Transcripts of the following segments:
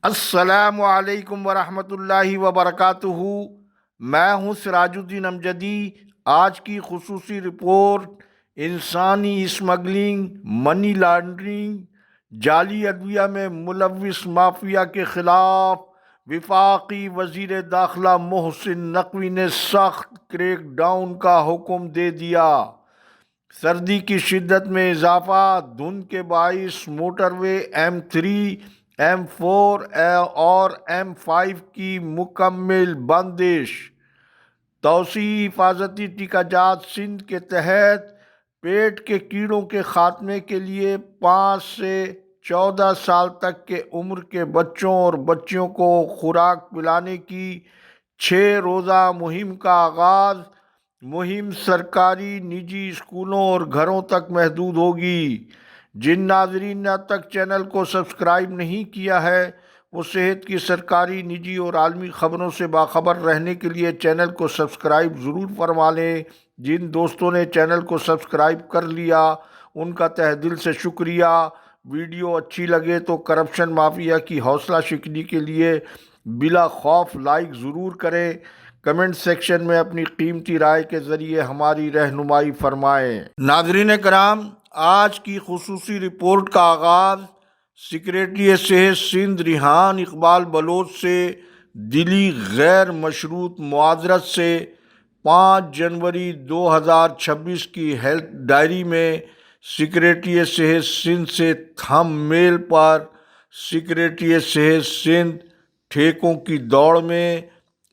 السلام علیکم ورحمۃ اللہ وبرکاتہ۔ میں ہوں سراج الدین امجدی۔ آج کی خصوصی رپورٹ: انسانی اسمگلنگ، منی لانڈرنگ، جعلی ادویہ میں ملوث مافیا کے خلاف وفاقی وزیر داخلہ محسن نقوی نے سخت کریک ڈاؤن کا حکم دے دیا۔ سردی کی شدت میں اضافہ، دھند کے باعث موٹر وے M3، M4 اور M5 کی مکمل بندش۔ توسیعی حفاظتی ٹیکہ جات سندھ کے تحت پیٹ کے کیڑوں کے خاتمے کے لیے 5 سے 14 سال تک کے عمر کے بچوں اور بچیوں کو خوراک پلانے کی 6 روزہ مہم کا آغاز۔ مہم سرکاری، نجی اسکولوں اور گھروں تک محدود ہوگی۔ جن ناظرین نے اب تک چینل کو سبسکرائب نہیں کیا ہے وہ صحت کی سرکاری، نجی اور عالمی خبروں سے باخبر رہنے کے لیے چینل کو سبسکرائب ضرور فرما لیں۔ جن دوستوں نے چینل کو سبسکرائب کر لیا ان کا تہ دل سے شکریہ۔ ویڈیو اچھی لگے تو کرپشن مافیا کی حوصلہ شکنی کے لیے بلا خوف لائک ضرور کریں۔ کمنٹ سیکشن میں اپنی قیمتی رائے کے ذریعے ہماری رہنمائی فرمائیں۔ ناظرین کرام، آج کی خصوصی رپورٹ کا آغاز سیکریٹری صحت سندھ ریحان اقبال بلوچ سے دلی غیر مشروط معذرت سے 5 جنوری 2026 کی ہیلتھ ڈائری میں سیکریٹری صحت سندھ سے تھم میل پر سیکریٹری صحت سندھ ٹھیکوں کی دوڑ میں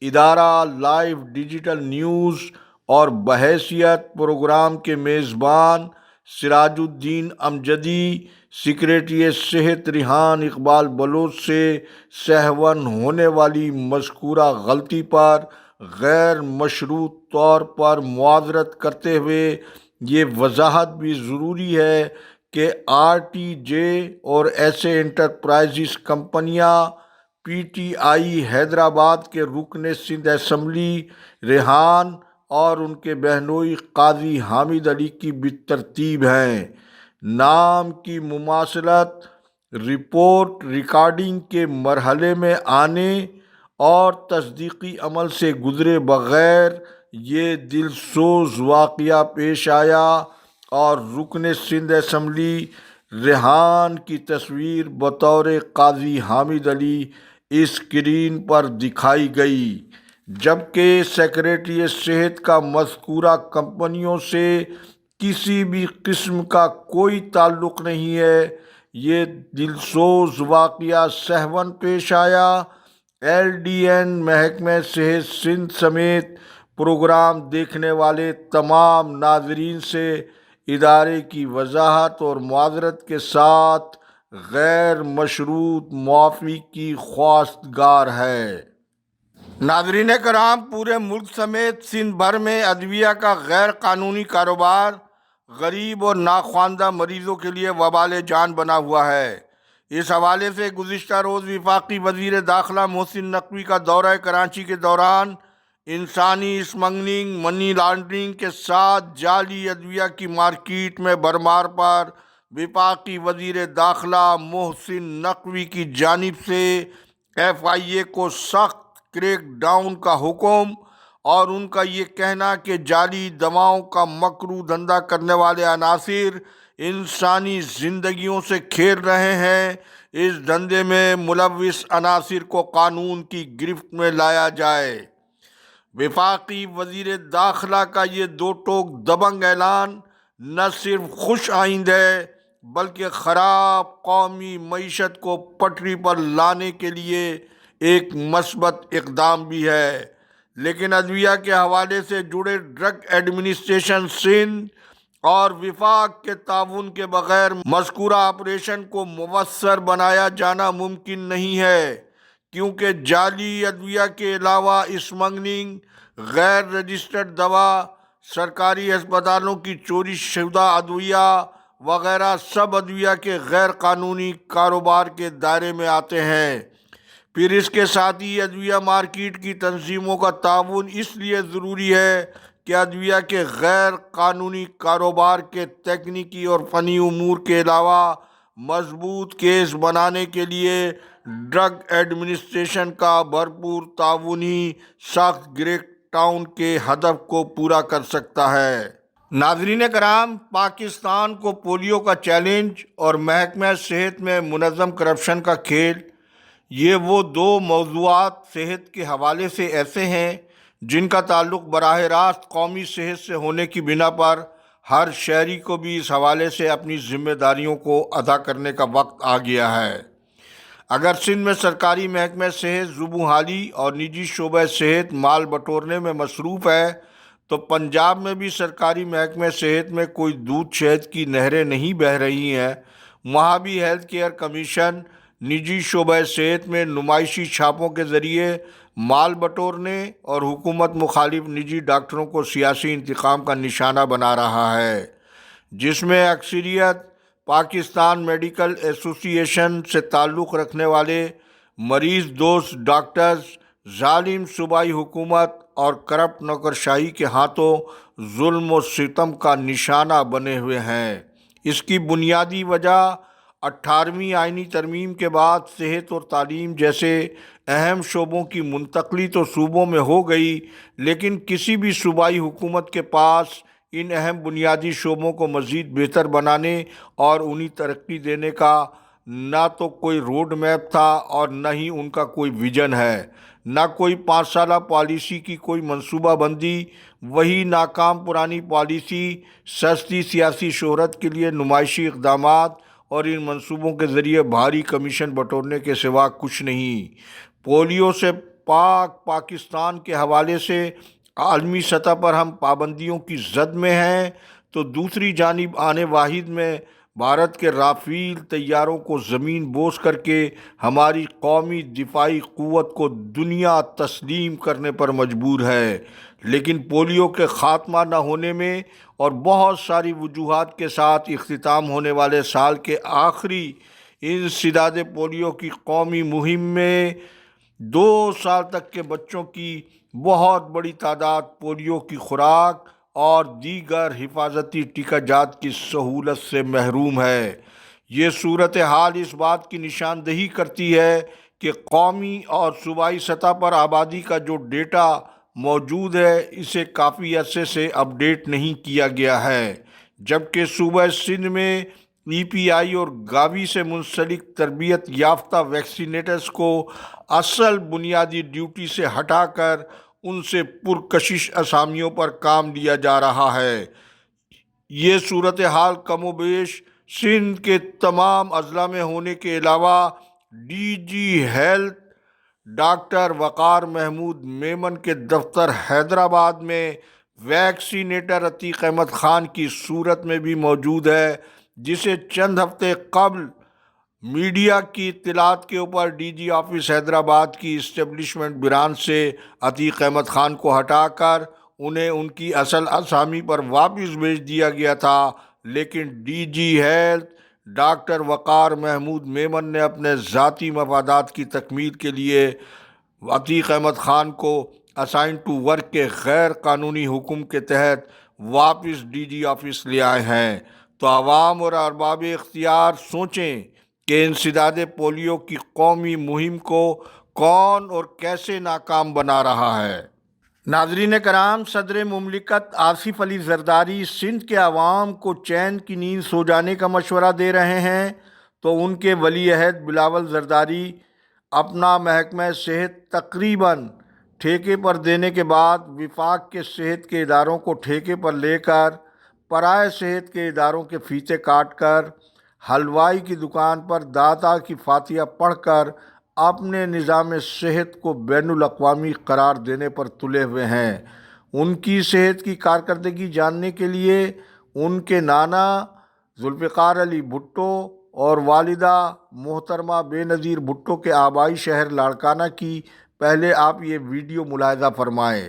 ادارہ لائیو ڈیجیٹل نیوز اور بحیثیت پروگرام کے میزبان سراج الدین امجدی سیکریٹری صحت ریحان اقبال بلوچ سے سہون ہونے والی مذکورہ غلطی پر غیر مشروط طور پر معذرت کرتے ہوئے یہ وضاحت بھی ضروری ہے کہ RTJ اور ایسے انٹرپرائزز کمپنیاں PTI حیدرآباد کے رکن سندھ اسمبلی ریحان اور ان کے بہنوئی قاضی حامد علی کی بالترتیب ہیں۔ نام کی مماثلت رپورٹ ریکارڈنگ کے مرحلے میں آنے اور تصدیقی عمل سے گزرے بغیر یہ دلسوز واقعہ پیش آیا اور رکن سندھ اسمبلی ریحان کی تصویر بطور قاضی حامد علی اسکرین پر دکھائی گئی، جبکہ سیکریٹری صحت کا مذکورہ کمپنیوں سے کسی بھی قسم کا کوئی تعلق نہیں ہے۔ یہ دلسوز واقعہ سہون پیش آیا۔ LDN محکمہ صحت سندھ سمیت پروگرام دیکھنے والے تمام ناظرین سے ادارے کی وضاحت اور معذرت کے ساتھ غیر مشروط معافی کی خواستگار ہے۔ ناظرین کرام، پورے ملک سمیت سندھ بھر میں ادویہ کا غیر قانونی کاروبار غریب اور ناخواندہ مریضوں کے لیے وبال جان بنا ہوا ہے۔ اس حوالے سے گزشتہ روز وفاقی وزیر داخلہ محسن نقوی کا دورہ کراچی کے دوران انسانی اسمگلنگ، منی لانڈرنگ کے ساتھ جعلی ادویہ کی مارکیٹ میں بھرمار پر وفاقی وزیر داخلہ محسن نقوی کی جانب سے FIA کو سخت کریک ڈاؤن کا حکم، اور ان کا یہ کہنا کہ جعلی دواؤں کا مکروہ دھندہ کرنے والے عناصر انسانی زندگیوں سے کھیل رہے ہیں۔ اس دھندے میں ملوث عناصر کو قانون کی گرفت میں لایا جائے۔ وفاقی وزیر داخلہ کا یہ دو ٹوک دبنگ اعلان نہ صرف خوش آئند ہے بلکہ خراب قومی معیشت کو پٹری پر لانے کے لیے ایک مثبت اقدام بھی ہے۔ لیکن ادویہ کے حوالے سے جڑے ڈرگ ایڈمنسٹریشن سندھ اور وفاق کے تعاون کے بغیر مذکورہ آپریشن کو مؤثر بنایا جانا ممکن نہیں ہے، کیونکہ جعلی ادویہ کے علاوہ اسمگلنگ، غیر رجسٹرڈ دوا، سرکاری ہسپتالوں کی چوری شدہ ادویہ وغیرہ سب ادویہ کے غیر قانونی کاروبار کے دائرے میں آتے ہیں۔ پھر اس کے ساتھ ہی ادویہ مارکیٹ کی تنظیموں کا تعاون اس لیے ضروری ہے کہ ادویہ کے غیر قانونی کاروبار کے تکنیکی اور فنی امور کے علاوہ مضبوط کیس بنانے کے لیے ڈرگ ایڈمنسٹریشن کا بھرپور تعاونی سخت گریک ڈاؤن کے ہدف کو پورا کر سکتا ہے۔ ناظرین کرام، پاکستان کو پولیو کا چیلنج اور محکمہ صحت میں منظم کرپشن کا کھیل، یہ وہ دو موضوعات صحت کے حوالے سے ایسے ہیں جن کا تعلق براہ راست قومی صحت سے ہونے کی بنا پر ہر شہری کو بھی اس حوالے سے اپنی ذمہ داریوں کو ادا کرنے کا وقت آ گیا ہے۔ اگر سندھ میں سرکاری محکمہ صحت زبوں حالی اور نجی شعبہ صحت مال بٹورنے میں مصروف ہے، تو پنجاب میں بھی سرکاری محکمہ صحت میں کوئی دودھ شہد کی نہریں نہیں بہہ رہی ہیں۔ وہاں بھی ہیلتھ کیئر کمیشن نجی شعبہ صحت میں نمائشی چھاپوں کے ذریعے مال بٹورنے اور حکومت مخالف نجی ڈاکٹروں کو سیاسی انتقام کا نشانہ بنا رہا ہے، جس میں اکثریت پاکستان میڈیکل ایسوسی ایشن سے تعلق رکھنے والے مریض دوست ڈاکٹرز ظالم صوبائی حکومت اور کرپٹ نوکرشاہی کے ہاتھوں ظلم و ستم کا نشانہ بنے ہوئے ہیں۔ اس کی بنیادی وجہ 18ویں آئینی ترمیم کے بعد صحت اور تعلیم جیسے اہم شعبوں کی منتقلی تو صوبوں میں ہو گئی، لیکن کسی بھی صوبائی حکومت کے پاس ان اہم بنیادی شعبوں کو مزید بہتر بنانے اور انہیں ترقی دینے کا نہ تو کوئی روڈ میپ تھا اور نہ ہی ان کا کوئی ویژن ہے، نہ کوئی 5 سالہ پالیسی کی کوئی منصوبہ بندی۔ وہی ناکام پرانی پالیسی، سستی سیاسی شہرت کے لیے نمائشی اقدامات اور ان منصوبوں کے ذریعے بھاری کمیشن بٹورنے کے سوا کچھ نہیں۔ پولیو سے پاک پاکستان کے حوالے سے عالمی سطح پر ہم پابندیوں کی زد میں ہیں، تو دوسری جانب آنے واحد میں بھارت کے رافیل طیاروں کو زمین بوس کر کے ہماری قومی دفاعی قوت کو دنیا تسلیم کرنے پر مجبور ہے۔ لیکن پولیو کے خاتمہ نہ ہونے میں اور بہت ساری وجوہات کے ساتھ اختتام ہونے والے سال کے آخری انسداد پولیو کی قومی مہم میں 2 سال تک کے بچوں کی بہت بڑی تعداد پولیو کی خوراک اور دیگر حفاظتی ٹیکہ جات کی سہولت سے محروم ہے۔ یہ صورتحال اس بات کی نشاندہی کرتی ہے کہ قومی اور صوبائی سطح پر آبادی کا جو ڈیٹا موجود ہے اسے کافی عرصے سے اپ ڈیٹ نہیں کیا گیا ہے، جبکہ صوبہ سندھ میں ای پی آئی اور گاوی سے منسلک تربیت یافتہ ویکسینیٹرز کو اصل بنیادی ڈیوٹی سے ہٹا کر ان سے پرکشش اسامیوں پر کام لیا جا رہا ہے۔ یہ صورتحال کم و بیش سندھ کے تمام اضلاع میں ہونے کے علاوہ ڈی جی ہیلتھ ڈاکٹر وقار محمود میمن کے دفتر حیدرآباد میں ویکسینیٹر عتیق احمد خان کی صورت میں بھی موجود ہے، جسے چند ہفتے قبل میڈیا کی اطلاعات کے اوپر ڈی جی آفس حیدرآباد کی اسٹیبلشمنٹ برانچ سے عتیق احمد خان کو ہٹا کر انہیں ان کی اصل اسامی پر واپس بھیج دیا گیا تھا، لیکن ڈی جی ہیلتھ ڈاکٹر وقار محمود میمن نے اپنے ذاتی مفادات کی تکمیل کے لیے عتیق احمد خان کو اسائن ٹو ورک کے غیر قانونی حکم کے تحت واپس ڈی جی آفس لے آئے ہیں۔ تو عوام اور ارباب اختیار سوچیں کہ انسداد پولیو کی قومی مہم کو کون اور کیسے ناکام بنا رہا ہے۔ ناظرین کرام، صدر مملکت آصف علی زرداری سندھ کے عوام کو چین کی نیند سو جانے کا مشورہ دے رہے ہیں، تو ان کے ولی عہد بلاول زرداری اپنا محکمہ صحت تقریباً ٹھیکے پر دینے کے بعد وفاق کے صحت کے اداروں کو ٹھیکے پر لے کر پرائے صحت کے اداروں کے فیتے کاٹ کر حلوائی کی دکان پر داتا کی فاتحہ پڑھ کر اپنے نظام صحت کو بین الاقوامی قرار دینے پر تلے ہوئے ہیں۔ ان کی صحت کی کارکردگی جاننے کے لیے ان کے نانا ذوالفقار علی بھٹو اور والدہ محترمہ بے نظیر بھٹو کے آبائی شہر لاڑکانہ کی پہلے آپ یہ ویڈیو ملاحظہ فرمائیں۔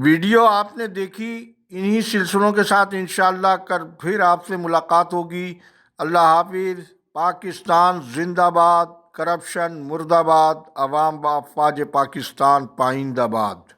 ویڈیو آپ نے دیکھی، انہی سلسلوں کے ساتھ انشاءاللہ کل پھر آپ سے ملاقات ہوگی۔ اللہ حافظ. پاکستان زندہ باد. کرپشن مردہ باد. عوام با افواج پاکستان پائندہ باد.